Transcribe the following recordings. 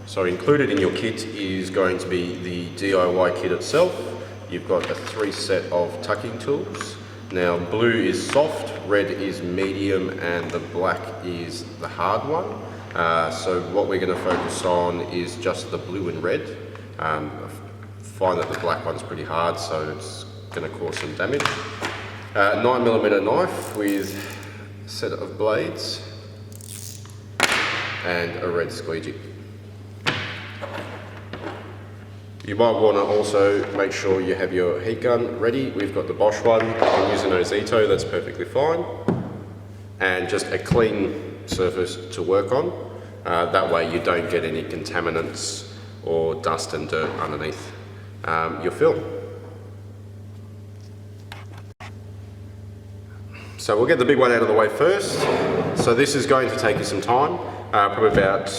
So included in your kit is going to be the DIY kit itself. You've got a 3 set of tucking tools. Now blue is soft, red is medium, and the black is the hard one. So what we're going to focus on is just the blue and red. I find that the black one's pretty hard, so it's going to cause some damage. 9mm knife with a set of blades and a red squeegee. You might want to also make sure you have your heat gun ready. We've got the Bosch one. You can use an Ozito, that's perfectly fine. And just a clean surface to work on. That way you don't get any contaminants or dust and dirt underneath your film. So we'll get the big one out of the way first. So this is going to take you some time, probably about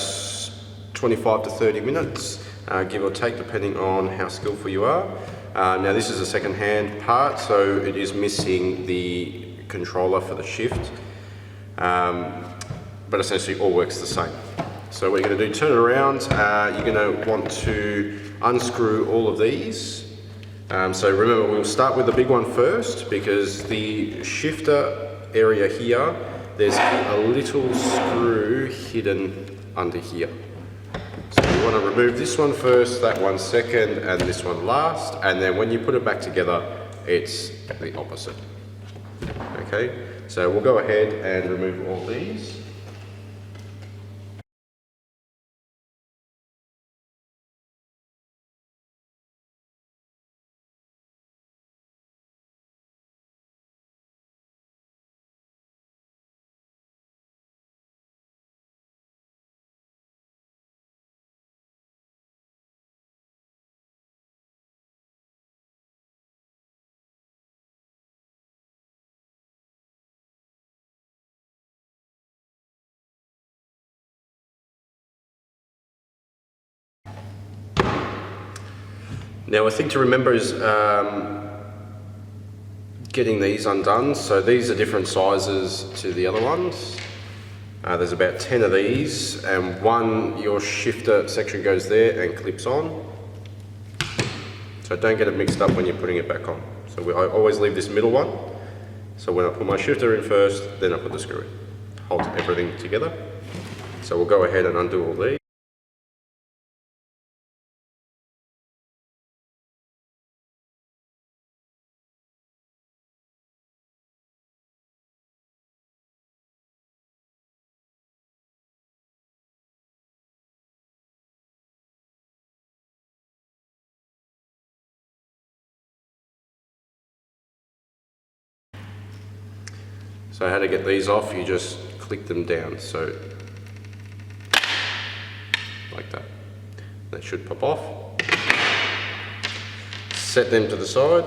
25 to 30 minutes. Give or take, depending on how skillful you are. Now this is a second-hand part, so it is missing the controller for the shift, but essentially all works the same. So what you're going to do, turn it around, you're going to want to unscrew all of these. So remember, we'll start with the big one first, because the shifter area here, there's a little screw hidden under here. So you want to remove this one first, that one second, and this one last, and then when you put it back together, it's the opposite. Okay, so we'll go ahead and remove all these. Now, a thing to remember is getting these undone. So these are different sizes to the other ones. There's about 10 of these, and your shifter section goes there and clips on. So don't get it mixed up when you're putting it back on. So I always leave this middle one. So when I put my shifter in first, then I put the screw in. Hold everything together. So we'll go ahead and undo all these. So how to get these off, you just click them down, so like that. They should pop off. Set them to the side.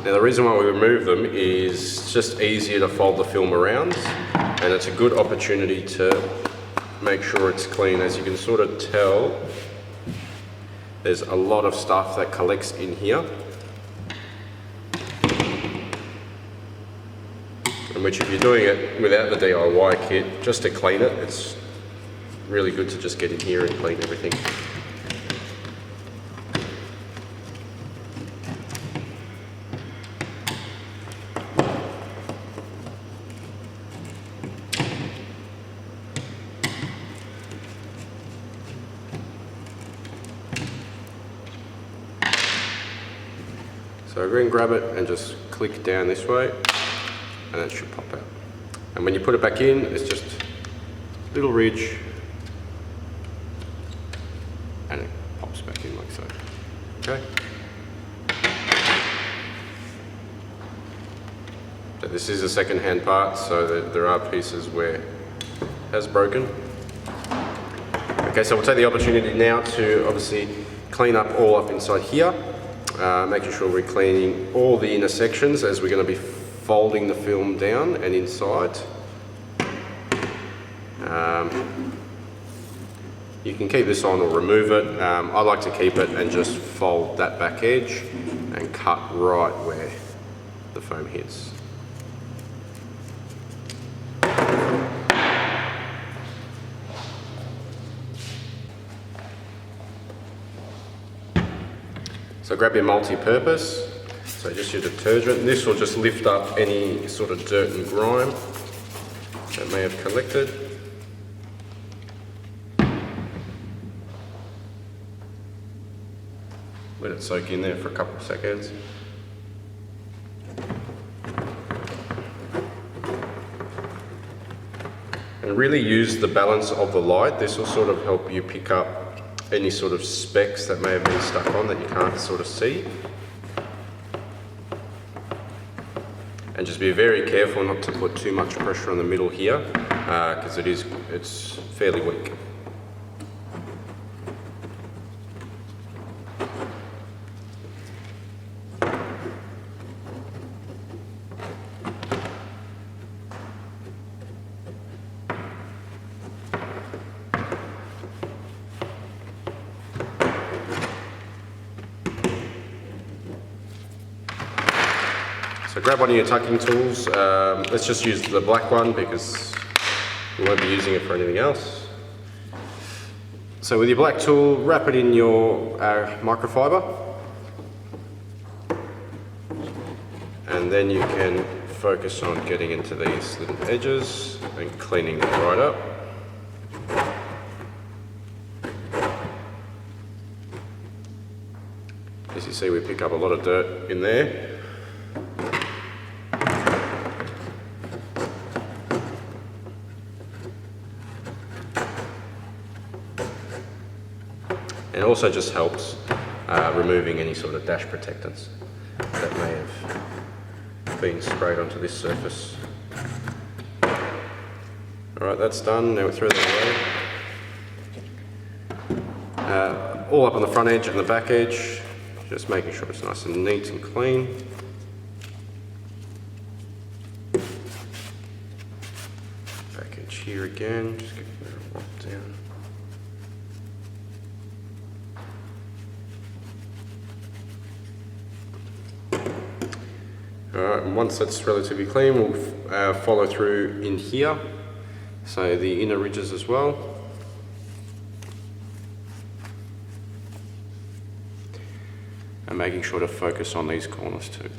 Now the reason why we remove them is it's just easier to fold the film around, and it's a good opportunity to make sure it's clean. As you can sort of tell, there's a lot of stuff that collects in here. Which, if you're doing it without the DIY kit, just to clean it, it's really good to just get in here and clean everything. So go and grab it and just click down this way, and it should pop out. And when you put it back in, it's just a little ridge, and it pops back in like so. Okay. So this is a second-hand part, so there are pieces where it has broken. Okay, so we'll take the opportunity now to obviously clean up all up inside here, making sure we're cleaning all the inner sections as we're going to be folding the film down and inside. You can keep this on or remove it. I like to keep it and just fold that back edge and cut right where the foam hits. So grab your multi-purpose, so just your detergent. This will just lift up any sort of dirt and grime that may have collected. Let it soak in there for a couple of seconds. And really use the balance of the light. This will sort of help you pick up any sort of specks that may have been stuck on that you can't sort of see. And just be very careful not to put too much pressure on the middle here, because it's fairly weak. So grab one of your tucking tools. Let's just use the black one because we won't be using it for anything else. So with your black tool, wrap it in your microfiber. And then you can focus on getting into these little edges and cleaning them right up. As you see, we pick up a lot of dirt in there. And it also just helps removing any sort of dash protectants that may have been sprayed onto this surface. Alright, that's done. Now we throw that away. All up on the front edge and the back edge, just making sure it's nice and neat and clean. Back edge here again, just get it locked down. Alright, and once that's relatively clean, we'll follow through in here, so the inner ridges as well. And making sure to focus on these corners too.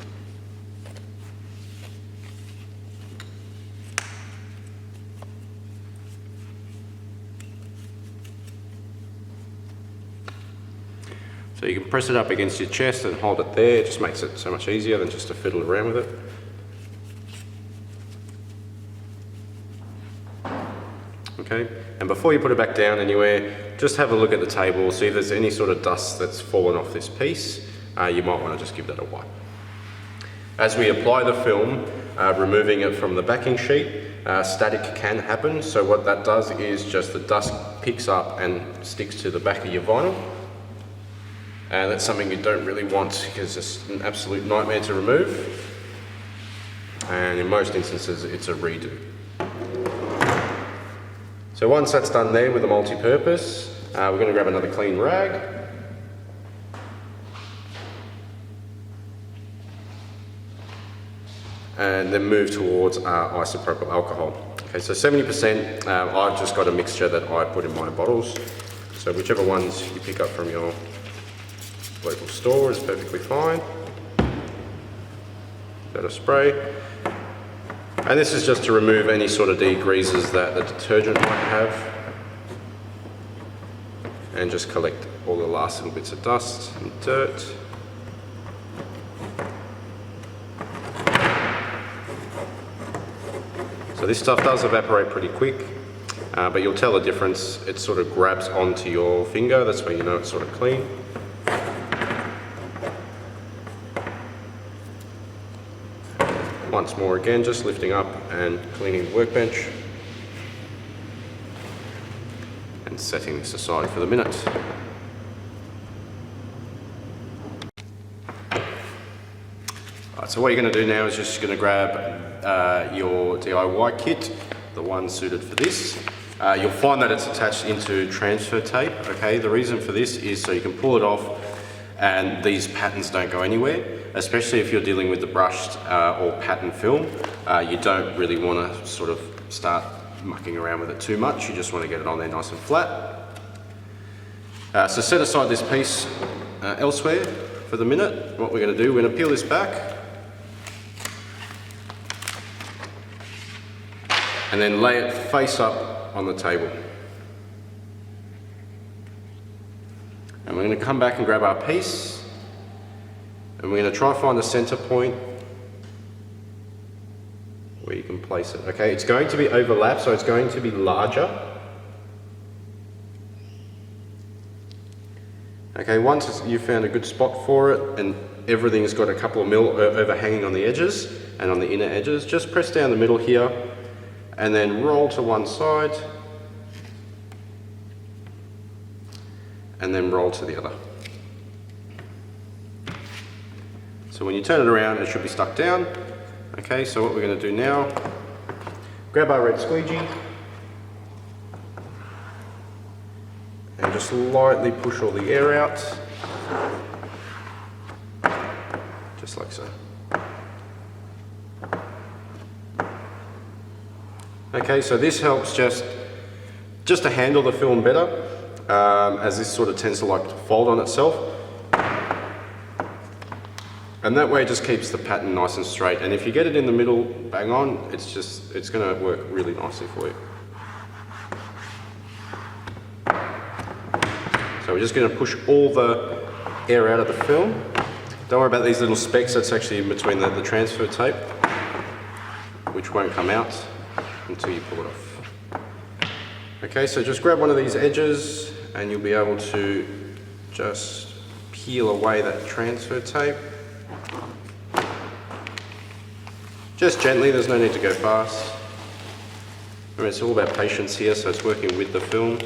So you can press it up against your chest and hold it there. It just makes it so much easier than just to fiddle around with it. Okay, and before you put it back down anywhere, just have a look at the table, see if there's any sort of dust that's fallen off this piece. You might want to just give that a wipe. As we apply the film, removing it from the backing sheet, static can happen. So what that does is just the dust picks up and sticks to the back of your vinyl. And that's something you don't really want because it's an absolute nightmare to remove. And in most instances, it's a redo. So once that's done there with the multi-purpose, we're going to grab another clean rag. And then move towards isopropyl alcohol. Okay, so 70%, I've just got a mixture that I put in my bottles. So whichever ones you pick up from your local store is perfectly fine. Got a spray. And this is just to remove any sort of degreases that the detergent might have. And just collect all the last little bits of dust and dirt. So this stuff does evaporate pretty quick, but you'll tell the difference. It sort of grabs onto your finger, that's where you know it's sort of clean. Once more again, just lifting up and cleaning the workbench. And setting this aside for the minute. Right, so what you're going to do now is just going to grab your DIY kit, the one suited for this. You'll find that it's attached into transfer tape. Okay, the reason for this is so you can pull it off and these patterns don't go anywhere, especially if you're dealing with the brushed or pattern film. You don't really want to sort of start mucking around with it too much. You just want to get it on there nice and flat. So set aside this piece elsewhere for for the minute, what we're going to do, we're going to peel this back and then lay it face up on the table. And we're going to come back and grab our piece and we're going to try and find the center point where you can place it. Okay, it's going to be overlapped, so it's going to be larger. Okay, once you've found a good spot for it and everything's got a couple of mil overhanging on the edges and on the inner edges, just press down the middle here and then roll to one side and then roll to the other. So when you turn it around, it should be stuck down. Okay, so what we're going to do now, grab our red squeegee and just lightly push all the air out, just like so. Okay, so this helps just to handle the film better, as this sort of tends to like to fold on itself. And that way it just keeps the pattern nice and straight. And if you get it in the middle, bang on, it's going to work really nicely for you. So we're just going to push all the air out of the film. Don't worry about these little specks that's actually in between the transfer tape, which won't come out until you pull it off. Okay, so just grab one of these edges and you'll be able to just peel away that transfer tape. Just gently, there's no need to go fast. Remember, it's all about patience here, so it's working with the film.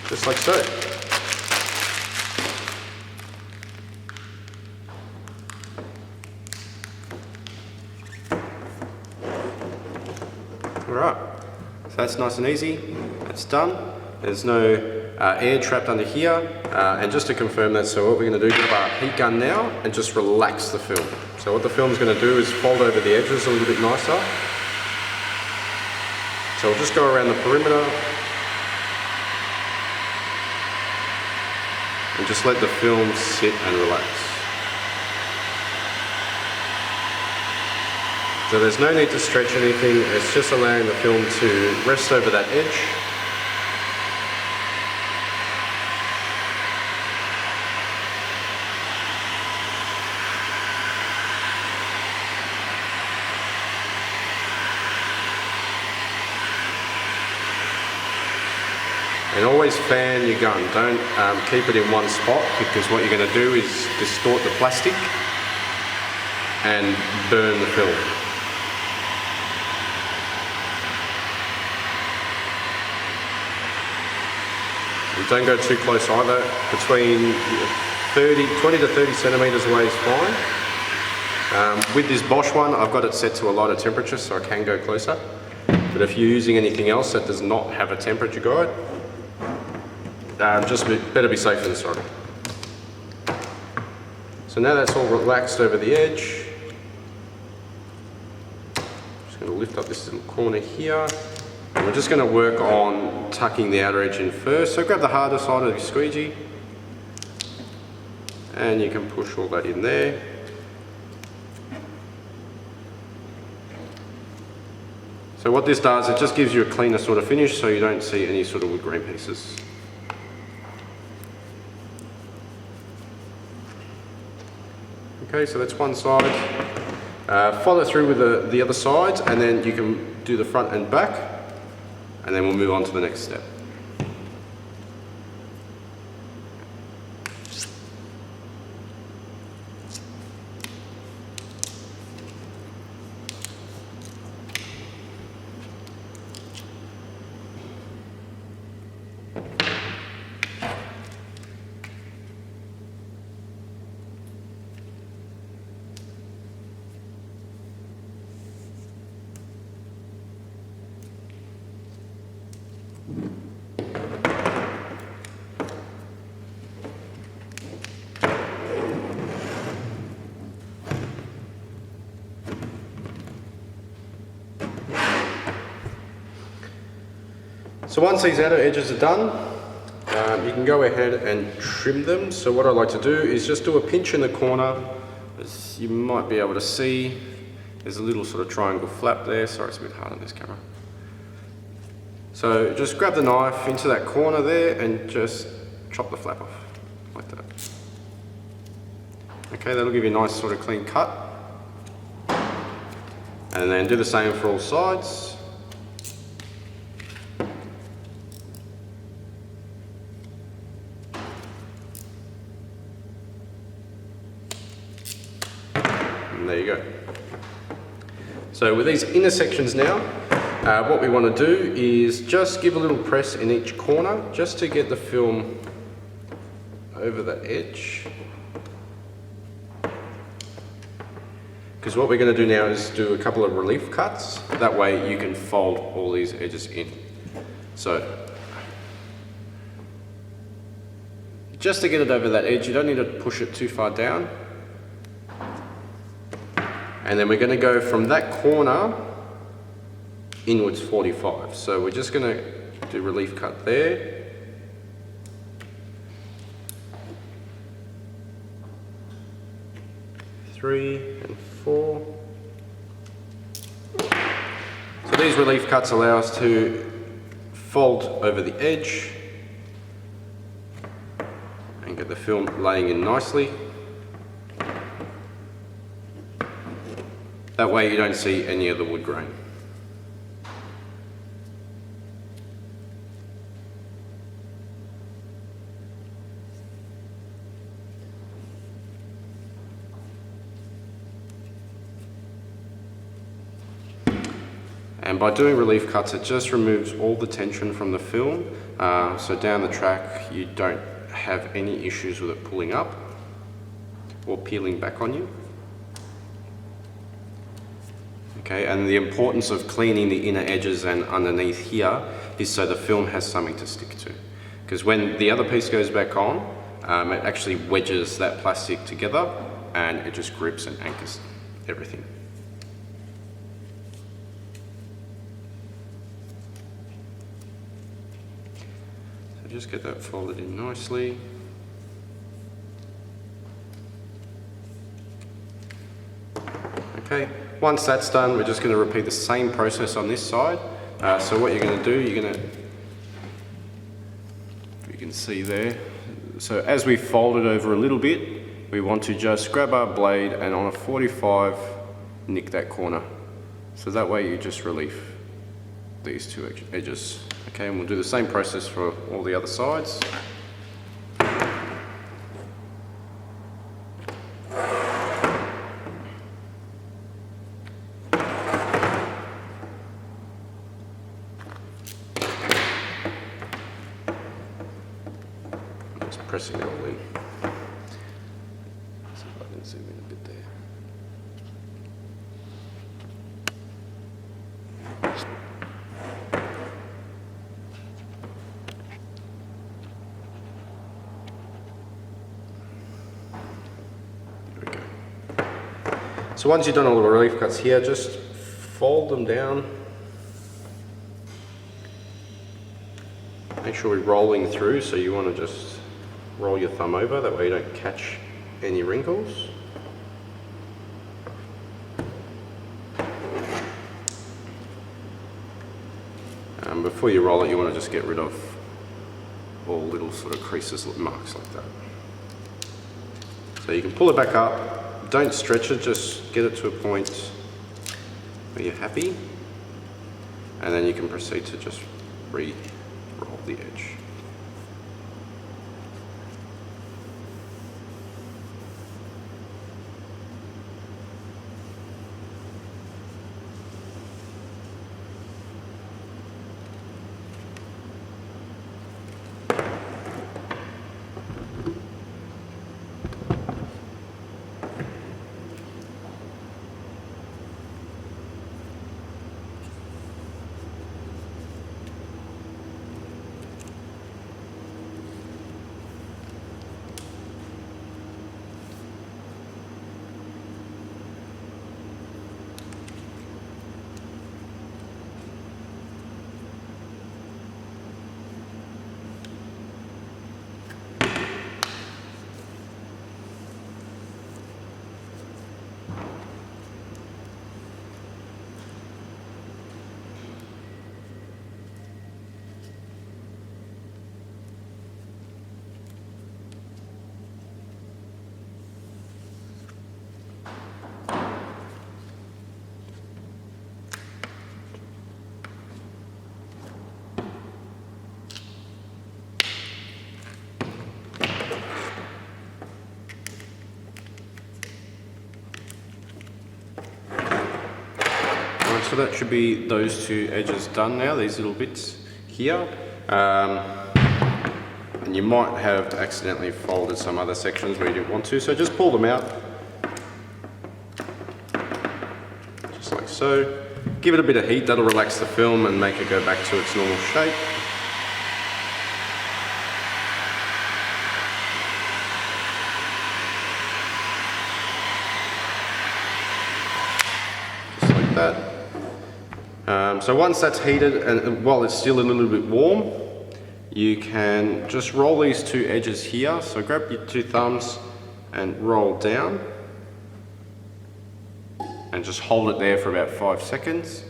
Just like so. Alright, so that's nice and easy. That's done. There's no air trapped under here, and just to confirm that, so what we're going to do, grab our heat gun now and just relax the film. So what the film's going to do is fold over the edges a little bit nicer. So we'll just go around the perimeter and just let the film sit and relax. So there's no need to stretch anything, it's just allowing the film to rest over that edge. And always fan your gun, don't keep it in one spot, because what you're going to do is distort the plastic and burn the film. And don't go too close either, between 20 to 30 centimetres away is fine. With this Bosch one, I've got it set to a lighter temperature so I can go closer. But if you're using anything else that does not have a temperature guide, just better be safe than sorry. So now that's all relaxed over the edge. Just going to lift up this little corner here. And we're just going to work on tucking the outer edge in first. So grab the harder side of your squeegee and you can push all that in there. So what this does, it just gives you a cleaner sort of finish so you don't see any sort of wood grain pieces. Okay, so that's one side. Follow through with the other sides and then you can do the front and back and then we'll move on to the next step. So once these outer edges are done, you can go ahead and trim them. So what I like to do is just do a pinch in the corner. As you might be able to see, there's a little sort of triangle flap there. Sorry, it's a bit hard on this camera. So just grab the knife into that corner there and just chop the flap off, like that. Okay, that'll give you a nice sort of clean cut. And then do the same for all sides. And there you go. So with these inner sections now, what we want to do is just give a little press in each corner just to get the film over the edge. Because what we're going to do now is do a couple of relief cuts. That way you can fold all these edges in. So, just to get it over that edge, you don't need to push it too far down. And then we're going to go from that corner inwards 45. So we're just going to do relief cut there. Three and 4. So these relief cuts allow us to fold over the edge and get the film laying in nicely. That way you don't see any of the wood grain. And by doing relief cuts, it just removes all the tension from the film. So down the track, you don't have any issues with it pulling up or peeling back on you. Okay, and the importance of cleaning the inner edges and underneath here is so the film has something to stick to. Because when the other piece goes back on, it actually wedges that plastic together and it just grips and anchors everything. Just get that folded in nicely. Okay, once that's done, we're just going to repeat the same process on this side. So what you're going to do, you can see there. So as we fold it over a little bit, we want to just grab our blade and on a 45, nick that corner. So that way you just relieve these two edges. Okay, and we'll do the same process for all the other sides. Just pressing it all in. See if I can zoom in a bit there. So once you've done all the relief cuts here, just fold them down. Make sure we're rolling through, so you want to just roll your thumb over, that way you don't catch any wrinkles. Before you roll it, you want to just get rid of all little sort of creases, marks like that. So you can pull it back up. Don't stretch it, just get it to a point where you're happy, and then you can proceed to just re-roll the edge. Alright, so that should be those two edges done now, these little bits here. And you might have accidentally folded some other sections where you didn't want to, so just pull them out. Just like so. Give it a bit of heat, that'll relax the film and make it go back to its normal shape. Just like that. So once that's heated and while it's still a little bit warm, you can just roll these two edges here. So grab your two thumbs and roll down. And just hold it there for about 5 seconds.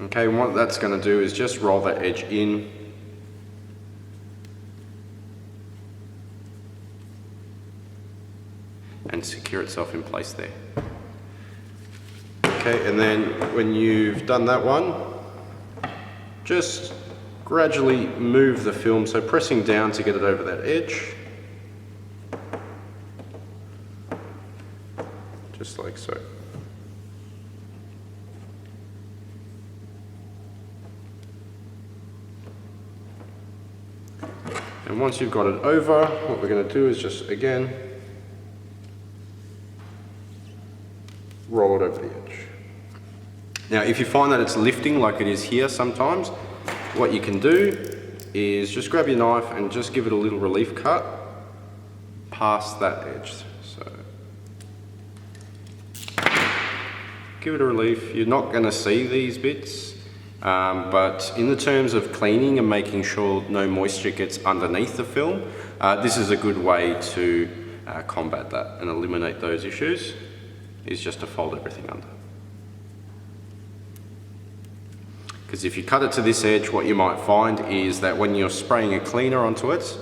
Okay, and what that's going to do is just roll that edge in. And secure itself in place there. Okay, and then when you've done that one, just gradually move the film, so pressing down to get it over that edge. Just like so. And once you've got it over, what we're going to do is just, again, roll it over the edge. Now, if you find that it's lifting like it is here sometimes, what you can do is just grab your knife and just give it a little relief cut past that edge. So, give it a relief. You're not going to see these bits, but in the terms of cleaning and making sure no moisture gets underneath the film, this is a good way to combat that and eliminate those issues, is just to fold everything under. Because if you cut it to this edge, what you might find is that when you're spraying a cleaner onto it,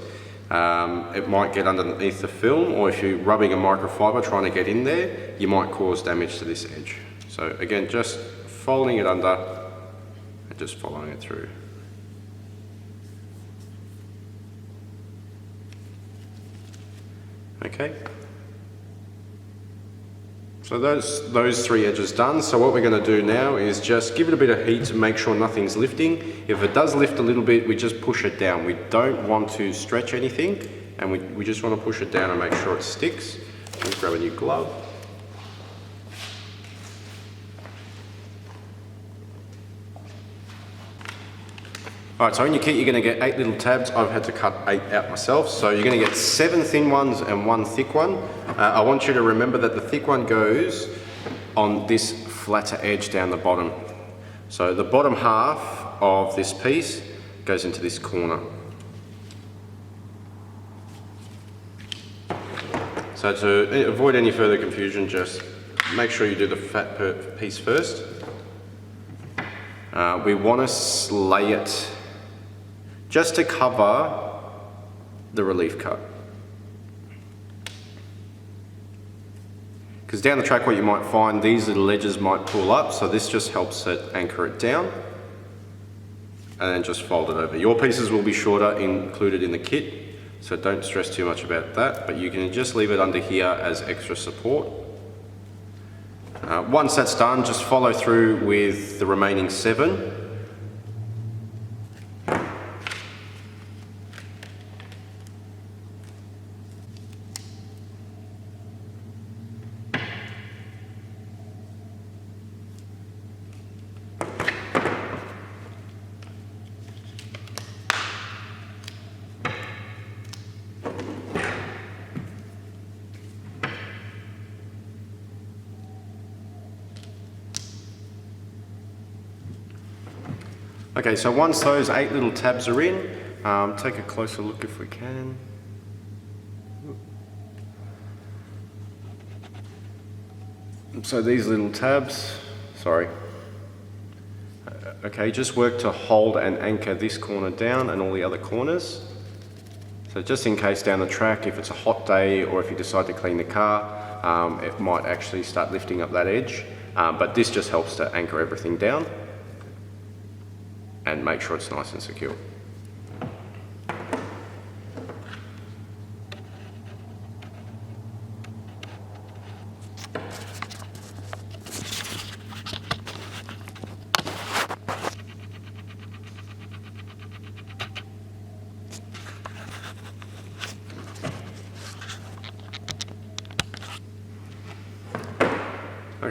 it might get underneath the film, or if you're rubbing a microfiber trying to get in there, you might cause damage to this edge. So again, just folding it under and just following it through. Okay. So those three edges done. So what we're going to do now is just give it a bit of heat to make sure nothing's lifting. If it does lift a little bit, we just push it down. We don't want to stretch anything, and we just want to push it down and make sure it sticks. Let's grab a new glove. Alright, so in your kit you're going to get 8 little tabs. I've had to cut 8 out myself. So you're going to get 7 thin ones and 1 thick one. I want you to remember that the thick one goes on this flatter edge down the bottom. So the bottom half of this piece goes into this corner. So to avoid any further confusion, just make sure you do the fat piece first. We want to lay it just to cover the relief cut. Because down the track what you might find, these little edges might pull up, so this just helps it anchor it down. And then just fold it over. Your pieces will be shorter included in the kit, so don't stress too much about that, but you can just leave it under here as extra support. Once that's done, just follow through with the remaining 7. Okay, so once those 8 little tabs are in, take a closer look if we can. So these little tabs, okay, just work to hold and anchor this corner down and all the other corners. So just in case down the track, if it's a hot day or if you decide to clean the car, it might actually start lifting up that edge, but this just helps to anchor everything down and make sure it's nice and secure.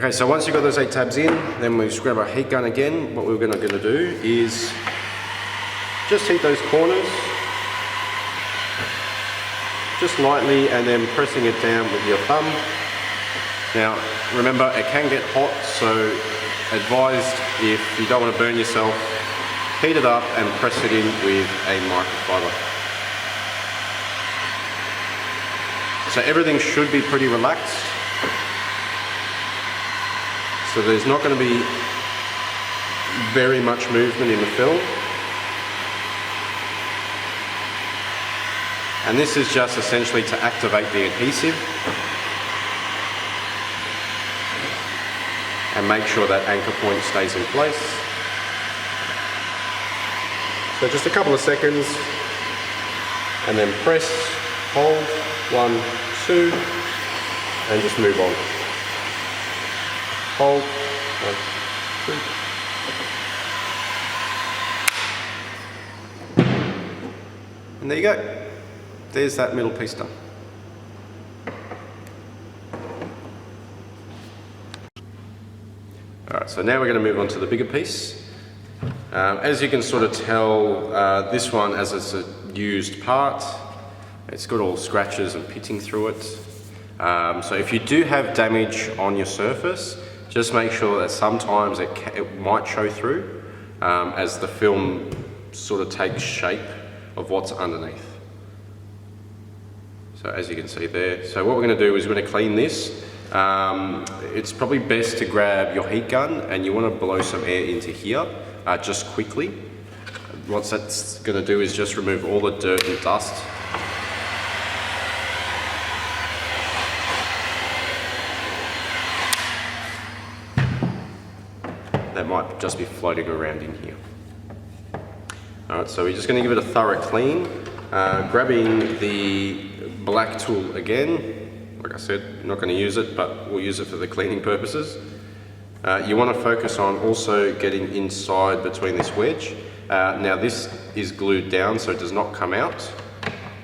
Okay, so once you've got those 8 tabs in, then we just grab our heat gun again. What we're going to do is just heat those corners, just lightly, and then pressing it down with your thumb. Now, remember, it can get hot, so advised, if you don't want to burn yourself, heat it up and press it in with a microfiber. So everything should be pretty relaxed. So there's not going to be very much movement in the film. And this is just essentially to activate the adhesive and make sure that anchor point stays in place. So just a couple of seconds, and then press, hold, 1, 2, and just move on. Hold, 1, 2. And there you go. There's that middle piece done. Alright, so now we're going to move on to the bigger piece. As you can sort of tell, this one, as it's a used part, it's got all scratches and pitting through it. So if you do have damage on your surface, just make sure that sometimes it might show through as the film sort of takes shape of what's underneath. So as you can see there, so what we're going to do is we're going to clean this. It's probably best to grab your heat gun and you want to blow some air into here just quickly. What that's going to do is just remove all the dirt and dust. That might just be floating around in here. Alright, so we're just going to give it a thorough clean. Grabbing the black tool again, like I said, not going to use it, but we'll use it for the cleaning purposes. You want to focus on also getting inside between this wedge. Now this is glued down so it does not come out,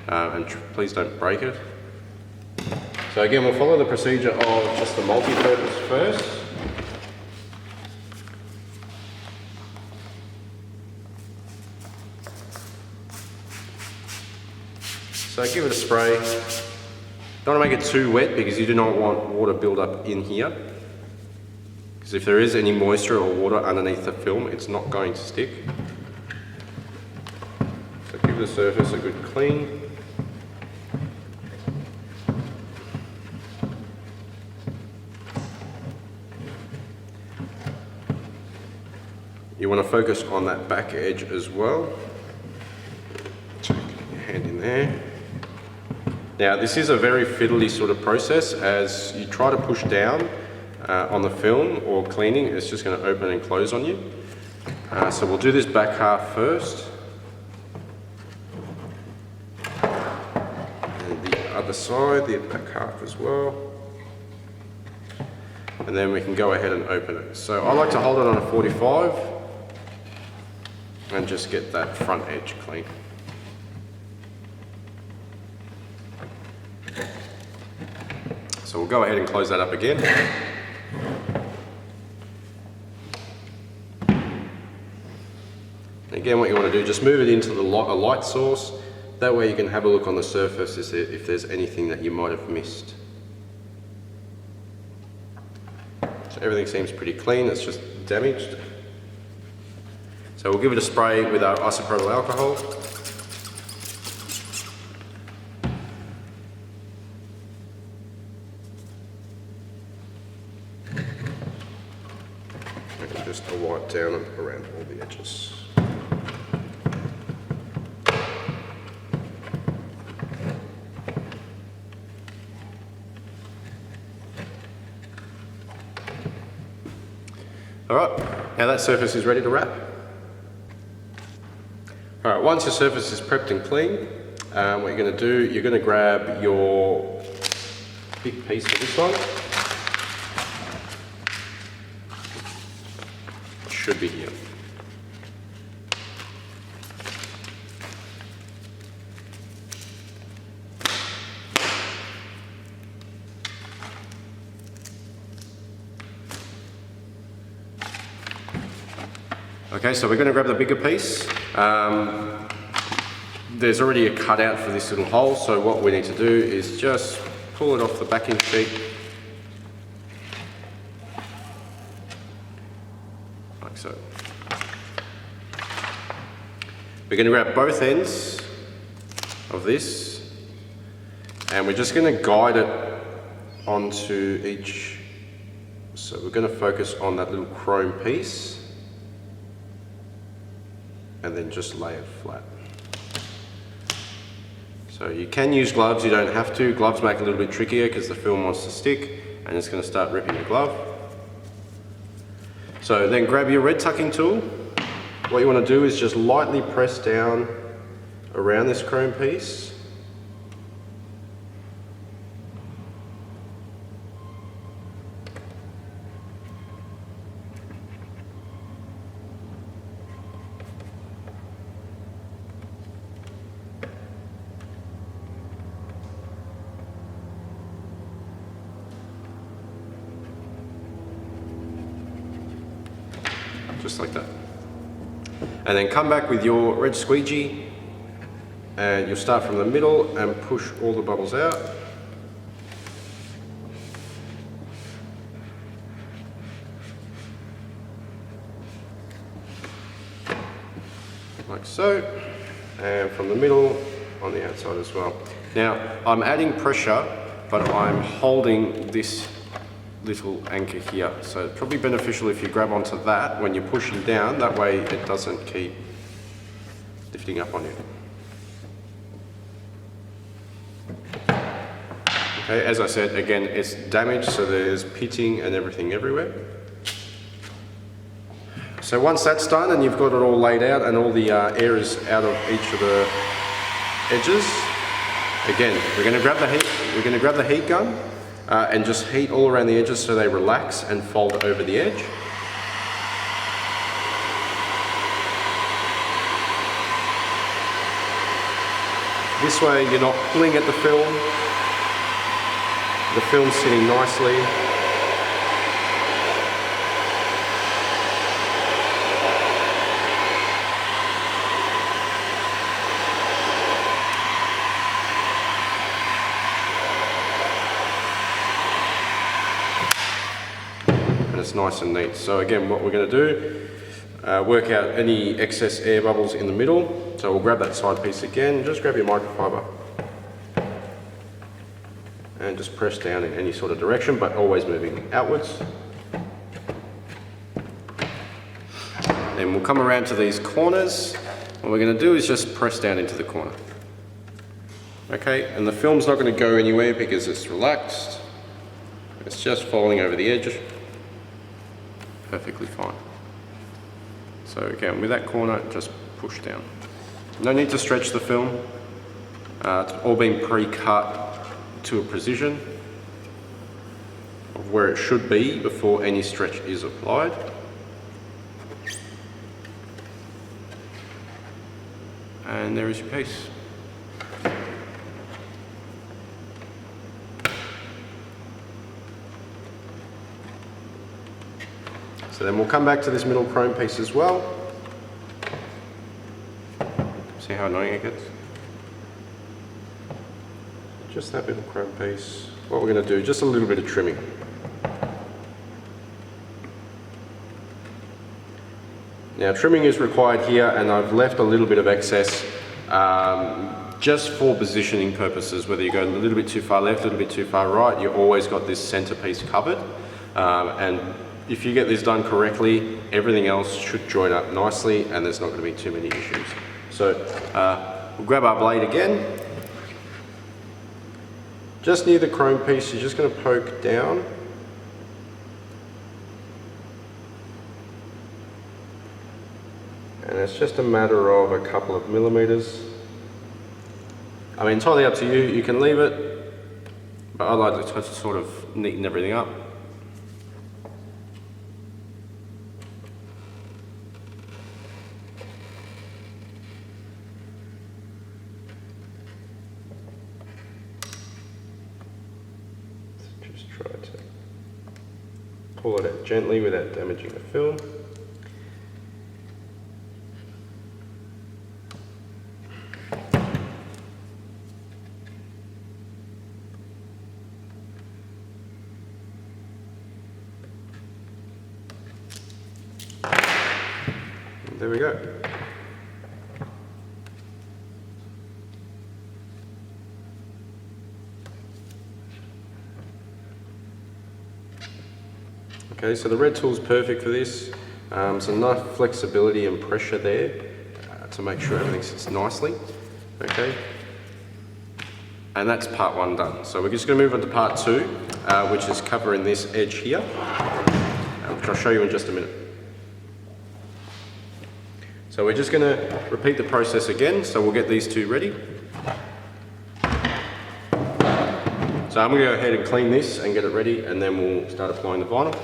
and please don't break it. So again, we'll follow the procedure of just the multi-purpose first. So give it a spray. Don't want to make it too wet because you do not want water build up in here. Because if there is any moisture or water underneath the film, it's not going to stick. So give the surface a good clean. You want to focus on that back edge as well. Check your hand in there. Now this is a very fiddly sort of process. As you try to push down on the film or cleaning, it's just going to open and close on you. So we'll do this back half first. And the other side, the back half as well. And then we can go ahead and open it. So I like to hold it on a 45 and just get that front edge clean. So we'll go ahead and close that up again. Again, what you want to do, just move it into a light source. That way you can have a look on the surface if there's anything that you might have missed. So everything seems pretty clean, it's just damaged. So we'll give it a spray with our isopropyl alcohol. Just a wipe down around all the edges. Alright, now that surface is ready to wrap. Alright, once your surface is prepped and clean, what you're going to do, you're going to grab your big piece of this one. Should be here. Okay, so we're going to grab the bigger piece. There's already a cutout for this little hole, so what we need to do is just pull it off the backing sheet. Like so. We're going to grab both ends of this and we're just going to guide it onto each. So we're going to focus on that little chrome piece and then just lay it flat. So you can use gloves, you don't have to. Gloves make it a little bit trickier because the film wants to stick and it's going to start ripping the glove. So then grab your red tucking tool. What you want to do is just lightly press down around this chrome piece. Just like that. And then come back with your red squeegee and you'll start from the middle and push all the bubbles out. Like so. And from the middle on the outside as well. Now I'm adding pressure, but I'm holding this little anchor here, so it's probably beneficial if you grab onto that when you're pushing down, that way it doesn't keep lifting up on you. Okay, as I said, again, it's damaged, so there's pitting and everything everywhere. So once that's done and you've got it all laid out and all the air is out of each of the edges, again, we're going to grab the heat gun and just heat all around the edges so they relax and fold over the edge. This way you're not pulling at the film. The film's sitting nicely. It's nice and neat. So again, what we're going to do, work out any excess air bubbles in the middle. So we'll grab that side piece again, just grab your microfiber and just press down in any sort of direction, but always moving outwards. Then we'll come around to these corners. What we're going to do is just press down into the corner. Okay, and the film's not going to go anywhere because it's relaxed. It's just folding over the edge. Perfectly fine. So again, with that corner, just push down. No need to stretch the film. It's all been pre-cut to a precision of where it should be before any stretch is applied. And there is your piece. So then we'll come back to this middle chrome piece as well. See how annoying it gets? Just that little chrome piece. What we're going to do, just a little bit of trimming. Now trimming is required here, and I've left a little bit of excess just for positioning purposes. Whether you go a little bit too far left, a little bit too far right, you've always got this center piece covered. And if you get this done correctly, everything else should join up nicely and there's not going to be too many issues. So we'll grab our blade again. Just near the chrome piece, you're just going to poke down. And it's just a matter of a couple of millimeters. I mean, entirely up to you. You can leave it, but I like to sort of neaten everything up. Try to pull it out gently without damaging the film. there we go. Okay, so the red tool is perfect for this. There's enough flexibility and pressure there to make sure everything sits nicely. Okay, and that's part 1 done. So we're just going to move on to part 2, which is covering this edge here, which I'll show you in just a minute. So we're just going to repeat the process again, so we'll get these 2 ready. So I'm going to go ahead and clean this and get it ready, and then we'll start applying the vinyl.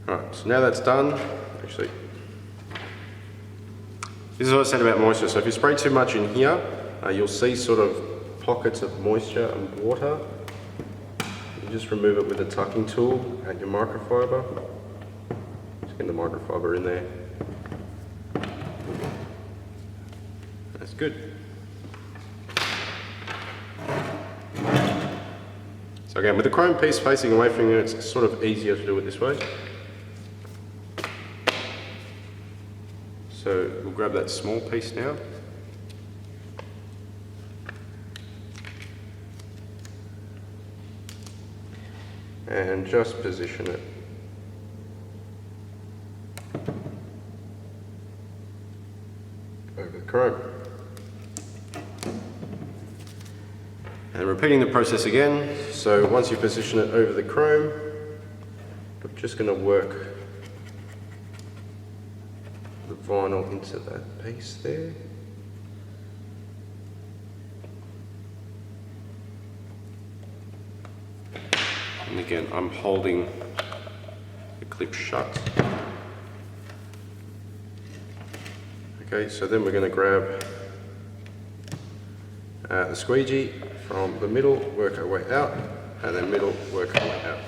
Alright, so now that's done, actually, this is what I said about moisture. So if you spray too much in here, you'll see sort of pockets of moisture and water. You just remove it with a tucking tool and your microfiber. Just get the microfiber in there. That's good. So again, with the chrome piece facing away from you, it's sort of easier to do it this way. So we'll grab that small piece now. And just position it. Over the chrome. And repeating the process again. So once you position it over the chrome, we're just going to work the vinyl into that piece there. And again, I'm holding the clip shut. Okay, so then we're going to grab the squeegee from the middle, work our way out, and then middle, work our way out.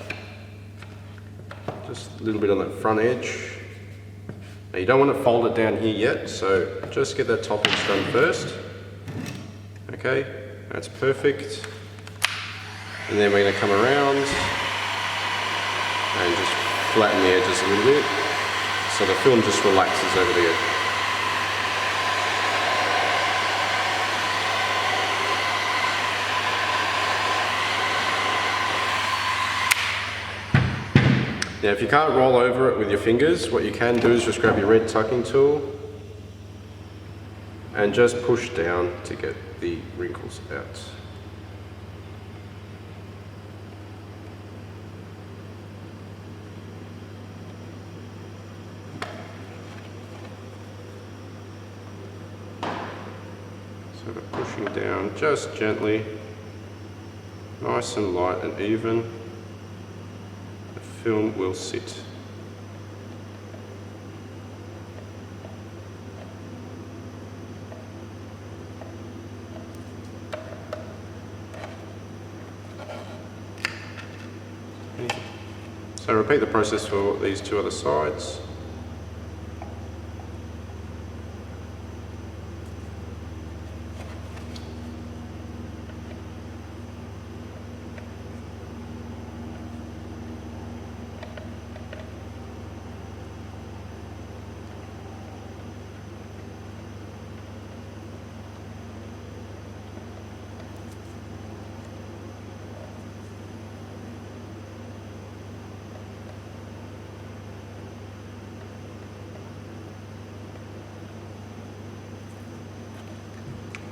Just a little bit on that front edge. Now you don't want to fold it down here yet, so just get that top edge done first. Okay, that's perfect. And then we're going to come around and just flatten the edges a little bit, so the film just relaxes over the edge. Now if you can't roll over it with your fingers, what you can do is just grab your red tucking tool and just push down to get the wrinkles out. So we're pushing down just gently, nice and light and even. Film will sit. So repeat the process for these 2 other sides.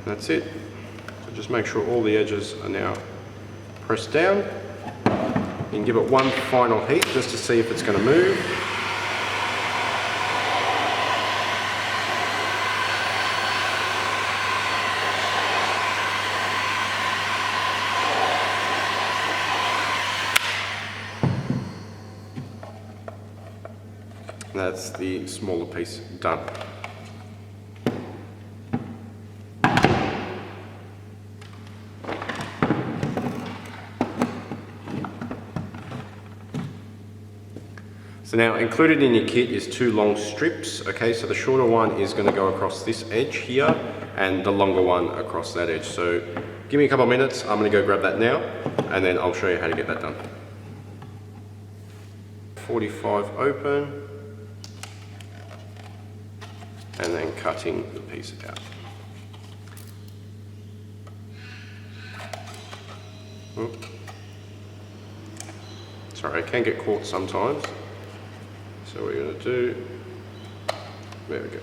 That's it. So Just make sure all the edges are now pressed down. You can give it one final heat just to see if it's going to move. That's the smaller piece done. So now included in your kit is two long strips. Okay, so the shorter one is going to go across this edge here and the longer one across that edge. So give me a couple of minutes, I'm going to go grab that now and then I'll show you how to get that done. 45 open and then cutting the piece out. Oop. Sorry, it can get caught sometimes. So what we're going to do, there we go.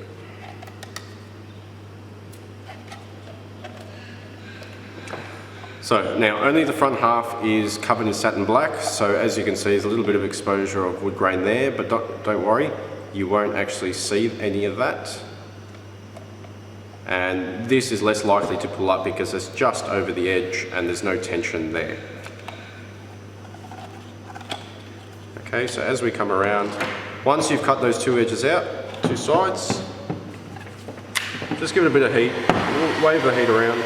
So now only the front half is covered in satin black, so as you can see there's a little bit of exposure of wood grain there, but don't worry, you won't actually see any of that. And this is less likely to pull up because it's just over the edge and there's no tension there. Okay, so as we come around, once you've cut those two edges out, two sides, just give it a bit of heat, wave the heat around.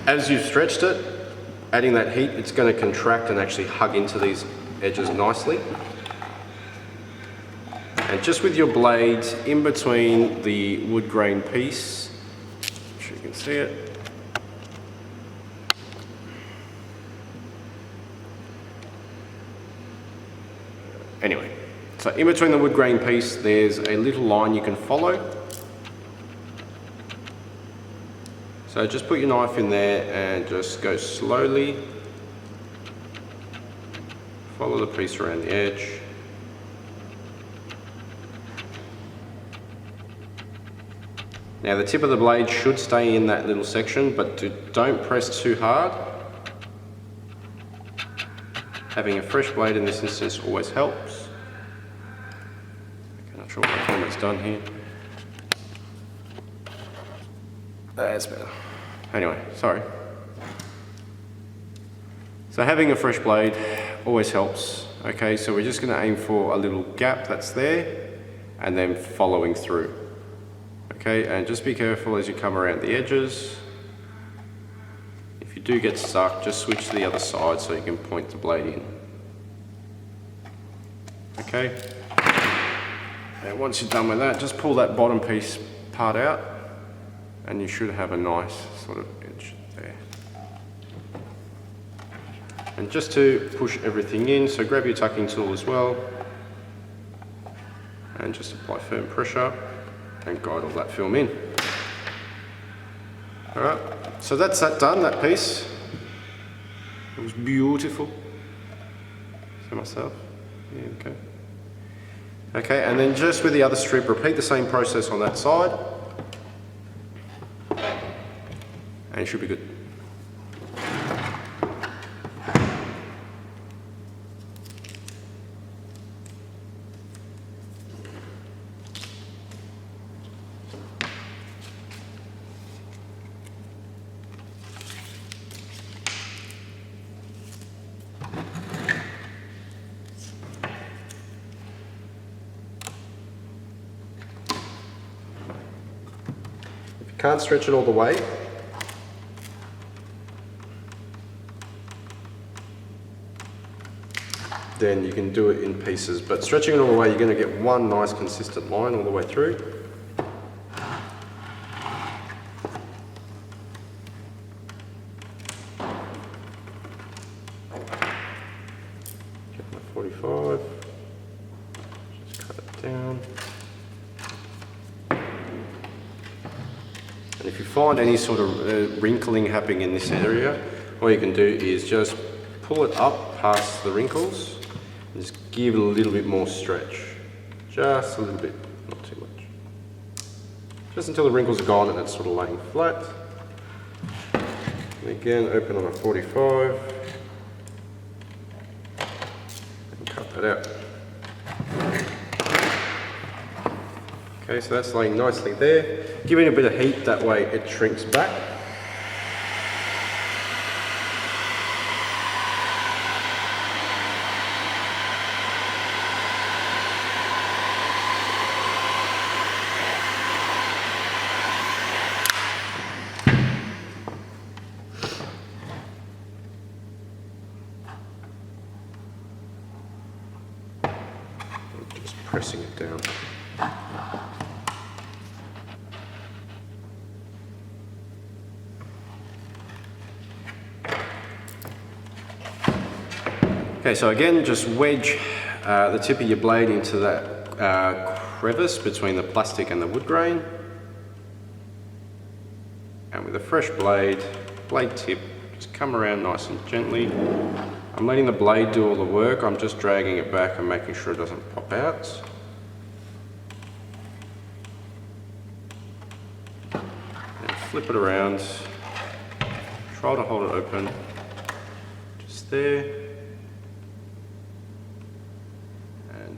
As you've stretched it, adding that heat, it's going to contract and actually hug into these edges nicely. And just with your blades in between the wood grain piece, I'm sure you can see it. Anyway, so in between the wood grain piece, there's a little line you can follow. So just put your knife in there and just go slowly. Follow the piece around the edge. Now the tip of the blade should stay in that little section, but don't press too hard. Having a fresh blade in this instance always helps. Okay, not sure what my camera's done here. That's better. Anyway, sorry. So having a fresh blade always helps. Okay, so we're just going to aim for a little gap that's there and then following through. Okay, and just be careful as you come around the edges. If you do get stuck, just switch to the other side so you can point the blade in. Okay, and once you're done with that, just pull that bottom piece part out and you should have a nice sort of edge there. And just to push everything in, so grab your tucking tool as well and just apply firm pressure and guide all that film in. Alright, so that's that done, that piece. It was beautiful. See myself? Yeah, okay. Okay, and then just with the other strip, repeat the same process on that side. And it should be good. Can't stretch it all the way. Then you can do it in pieces, but stretching it all the way, you're going to get one nice consistent line all the way through. Get my 45, just cut it down. And if you find any sort of wrinkling happening in this area, all you can do is just pull it up past the wrinkles and just give it a little bit more stretch, just a little bit, not too much. Just until the wrinkles are gone and it's sort of laying flat. And again, open on a 45 and cut that out. Okay, so that's laying nicely there. Give it a bit of heat, that way it shrinks back. Just pressing it down. Okay, so again, just wedge the tip of your blade into that crevice between the plastic and the wood grain. And with a fresh blade tip, just come around nice and gently. I'm letting the blade do all the work, I'm just dragging it back and making sure it doesn't pop out. And flip it around, try to hold it open, just there.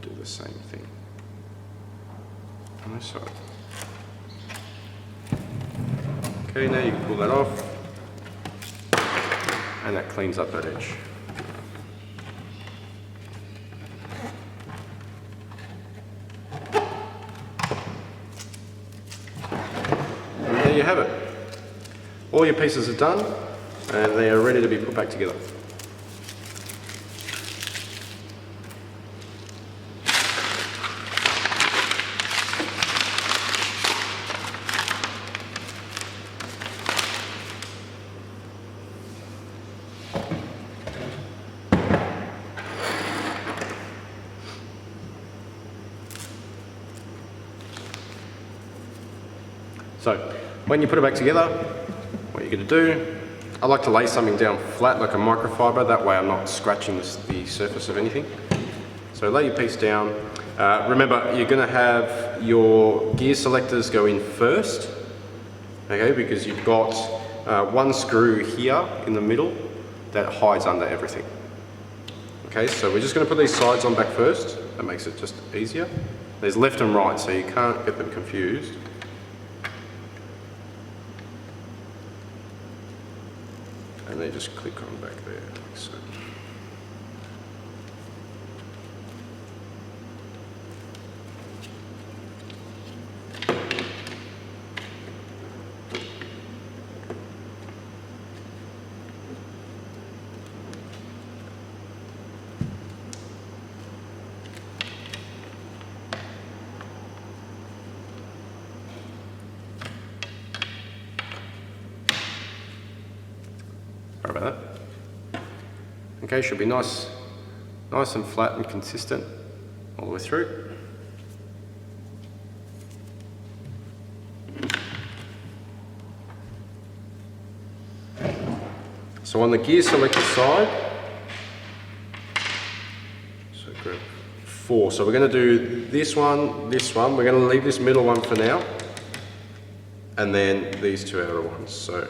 Do the same thing on this side. Okay, now you can pull that off, and that cleans up that edge. And there you have it. All your pieces are done, and they are ready to be put back together. So, when you put it back together, what you're going to do, I like to lay something down flat like a microfiber, that way I'm not scratching the surface of anything. So lay your piece down. Remember, you're going to have your gear selectors go in first, okay, because you've got one screw here in the middle that hides under everything. Okay, so we're just going to put these sides on back first, that makes it just easier. There's left and right, so you can't get them confused. And they just click on back there, like so. Sorry about that. Okay, should be nice and flat and consistent all the way through. So on the gear selector side, so grab 4. So we're going to do this one. We're going to leave this middle one for now, and then these 2 outer ones. So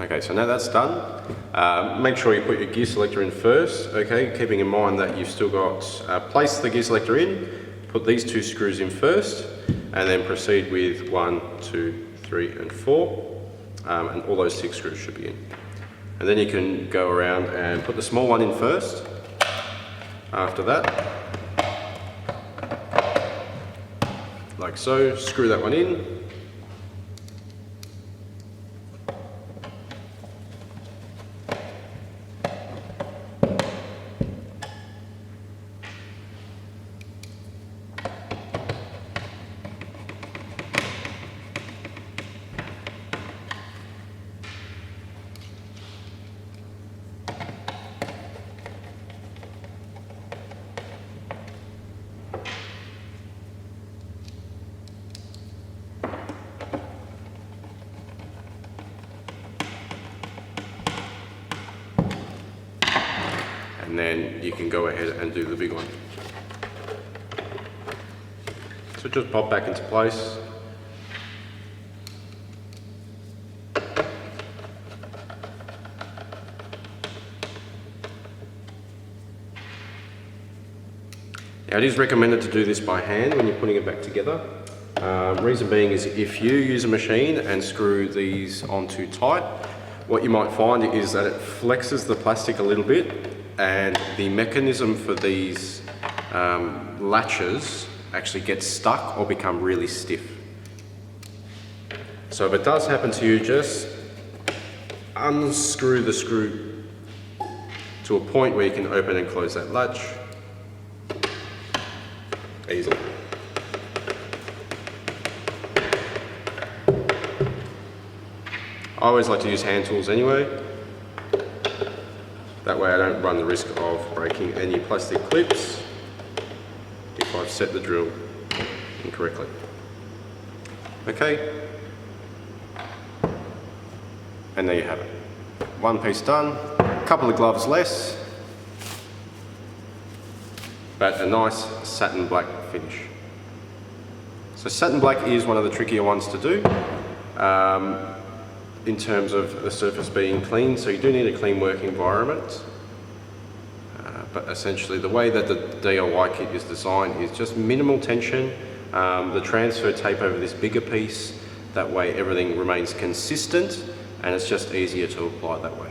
Okay, so now that's done, make sure you put your gear selector in first, okay, keeping in mind that you've still got, place the gear selector in, put these 2 screws in first, and then proceed with 1, 2, 3 and 4, and all those 6 screws should be in. And then you can go around and put the small one in first. After that, like so, screw that one in. And then you can go ahead and do the big one. So just pop back into place. Now it is recommended to do this by hand when you're putting it back together. Reason being is if you use a machine and screw these on too tight, what you might find is that it flexes the plastic a little bit, and the mechanism for these latches actually gets stuck or become really stiff. So if it does happen to you, just unscrew the screw to a point where you can open and close that latch easily. I always like to use hand tools anyway. That way I don't run the risk of breaking any plastic clips if I've set the drill incorrectly. Okay, and there you have it. One piece done, a couple of gloves less, but a nice satin black finish. So satin black is one of the trickier ones to do in terms of the surface being clean, so you do need a clean work environment. But essentially the way that the DIY kit is designed is just minimal tension, the transfer tape over this bigger piece, that way everything remains consistent and it's just easier to apply that way.